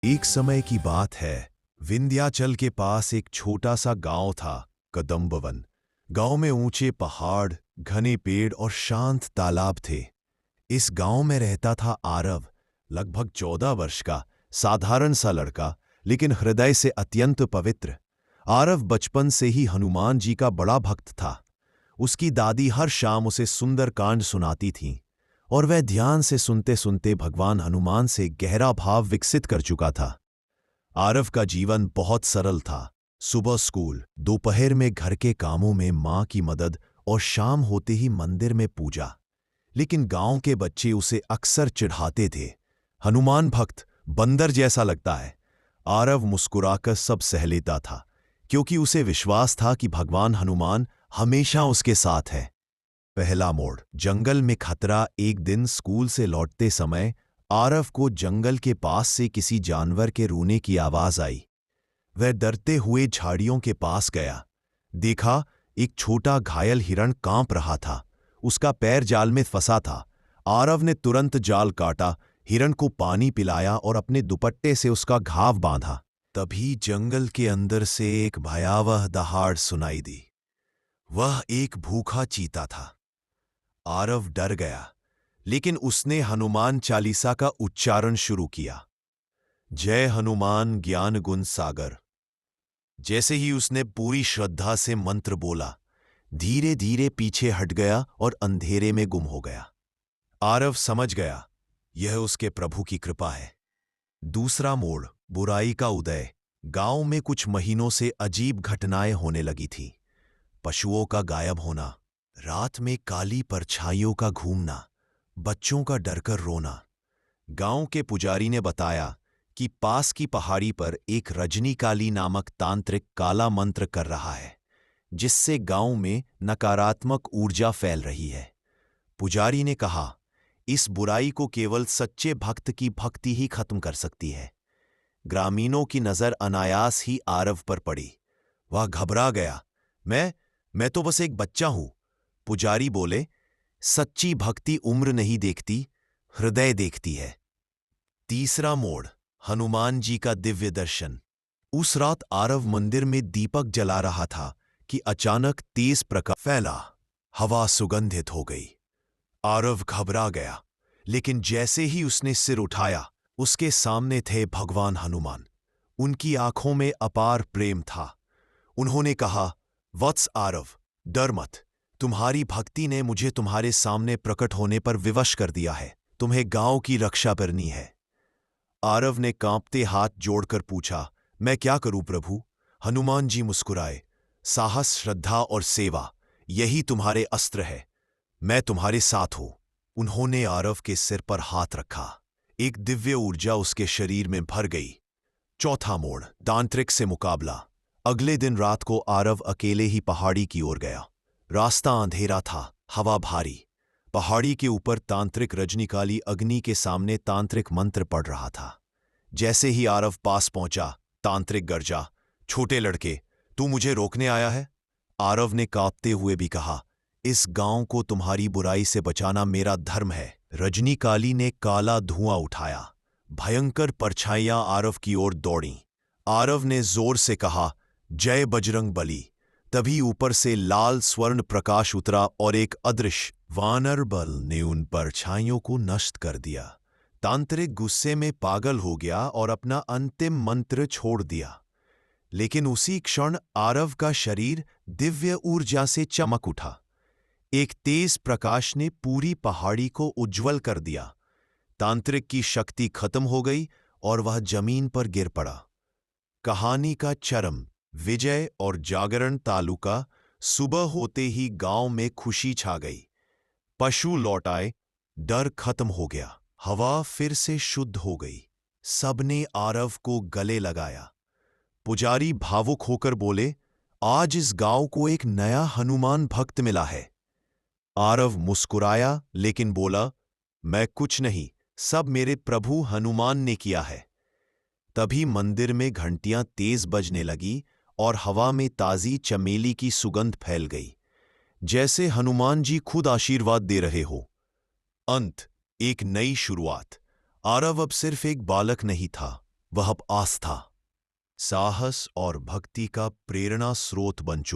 एक समय की बात है। विंध्याचल के पास एक छोटा सा गांव था, कदम्बवन। गांव में ऊंचे पहाड़, घने पेड़ और शांत तालाब थे। इस गांव में रहता था आरव, लगभग 14 वर्ष का साधारण सा लड़का, लेकिन हृदय से अत्यंत पवित्र। आरव बचपन से ही हनुमान जी का बड़ा भक्त था। उसकी दादी हर शाम उसे सुंदर कांड सुनाती थीं, और वह ध्यान से सुनते सुनते भगवान हनुमान से गहरा भाव विकसित कर चुका था। आरव का जीवन बहुत सरल था। सुबह स्कूल, दोपहर में घर के कामों में माँ की मदद और शाम होते ही मंदिर में पूजा। लेकिन गांव के बच्चे उसे अक्सर चिढ़ाते थे, हनुमान भक्त, बंदर जैसा लगता है। आरव मुस्कुराकर सब सह लेता था, क्योंकि उसे विश्वास था कि भगवान हनुमान हमेशा उसके साथ है। पहला मोड़, जंगल में खतरा। एक दिन स्कूल से लौटते समय आरव को जंगल के पास से किसी जानवर के रोने की आवाज आई। वह डरते हुए झाड़ियों के पास गया। देखा, एक छोटा घायल हिरण कांप रहा था। उसका पैर जाल में फंसा था। आरव ने तुरंत जाल काटा, हिरण को पानी पिलाया और अपने दुपट्टे से उसका घाव बांधा। तभी जंगल के अंदर से एक भयावह दहाड़ सुनाई दी। वह एक भूखा चीता था। आरव डर गया, लेकिन उसने हनुमान चालीसा का उच्चारण शुरू किया, जय हनुमान ज्ञान गुण सागर। जैसे ही उसने पूरी श्रद्धा से मंत्र बोला, धीरे धीरे पीछे हट गया और अंधेरे में गुम हो गया। आरव समझ गया, यह उसके प्रभु की कृपा है। दूसरा मोड़, बुराई का उदय। गांव में कुछ महीनों से अजीब घटनाएं होने लगी थी। पशुओं का गायब होना, रात में काली परछाइयों का घूमना, बच्चों का डरकर रोना। गांव के पुजारी ने बताया कि पास की पहाड़ी पर एक रजनीकाली नामक तांत्रिक काला मंत्र कर रहा है, जिससे गांव में नकारात्मक ऊर्जा फैल रही है। पुजारी ने कहा, इस बुराई को केवल सच्चे भक्त की भक्ति ही खत्म कर सकती है। ग्रामीणों की नजर अनायास ही आरव पर पड़ी। वह घबरा गया। मैं तो बस एक बच्चा हूं। पुजारी बोले, सच्ची भक्ति उम्र नहीं देखती, हृदय देखती है। तीसरा मोड़, हनुमान जी का दिव्य दर्शन। उस रात आरव मंदिर में दीपक जला रहा था कि अचानक तेज प्रकाश फैला। हवा सुगंधित हो गई। आरव घबरा गया, लेकिन जैसे ही उसने सिर उठाया, उसके सामने थे भगवान हनुमान। उनकी आंखों में अपार प्रेम था। उन्होंने कहा, वत्स आरव, डर मत। तुम्हारी भक्ति ने मुझे तुम्हारे सामने प्रकट होने पर विवश कर दिया है। तुम्हें गांव की रक्षा करनी है। आरव ने कांपते हाथ जोड़कर पूछा, मैं क्या करूं प्रभु? हनुमान जी मुस्कुराए, साहस, श्रद्धा और सेवा, यही तुम्हारे अस्त्र है। मैं तुम्हारे साथ हूं। उन्होंने आरव के सिर पर हाथ रखा। एक दिव्य ऊर्जा उसके शरीर में भर गई। चौथा मोड़, तांत्रिक से मुकाबला। अगले दिन रात को आरव अकेले ही पहाड़ी की ओर गया। रास्ता अंधेरा था, हवा भारी। पहाड़ी के ऊपर तांत्रिक रजनीकाली अग्नि के सामने तांत्रिक मंत्र पढ़ रहा था। जैसे ही आरव पास पहुंचा, तांत्रिक गरजा, छोटे लड़के, तू मुझे रोकने आया है? आरव ने कांपते हुए भी कहा, इस गांव को तुम्हारी बुराई से बचाना मेरा धर्म है। रजनीकाली ने काला धुआं उठाया। भयंकर परछाइयां आरव की ओर दौड़ीं। आरव ने जोर से कहा, जय बजरंग बली। तभी ऊपर से लाल स्वर्ण प्रकाश उतरा और एक अदृश्य वानर बल ने उन परछाइयों को नष्ट कर दिया। तांत्रिक गुस्से में पागल हो गया और अपना अंतिम मंत्र छोड़ दिया। लेकिन उसी क्षण आरव का शरीर दिव्य ऊर्जा से चमक उठा। एक तेज प्रकाश ने पूरी पहाड़ी को उज्ज्वल कर दिया। तांत्रिक की शक्ति खत्म हो गई और वह जमीन पर गिर पड़ा। कहानी का चरम, विजय और जागरण तालुका। सुबह होते ही गांव में खुशी छा गई। पशु लौट आए, डर खत्म हो गया, हवा फिर से शुद्ध हो गई। सबने आरव को गले लगाया। पुजारी भावुक होकर बोले, आज इस गांव को एक नया हनुमान भक्त मिला है। आरव मुस्कुराया, लेकिन बोला, मैं कुछ नहीं, सब मेरे प्रभु हनुमान ने किया है। तभी मंदिर में घंटियां तेज बजने लगी और हवा में ताजी चमेली की सुगंध फैल गई, जैसे हनुमान जी खुद आशीर्वाद दे रहे हो। अंत, एक नई शुरुआत। आरव अब सिर्फ एक बालक नहीं था, वह अब आस्था, साहस और भक्ति का प्रेरणा स्रोत बन चुका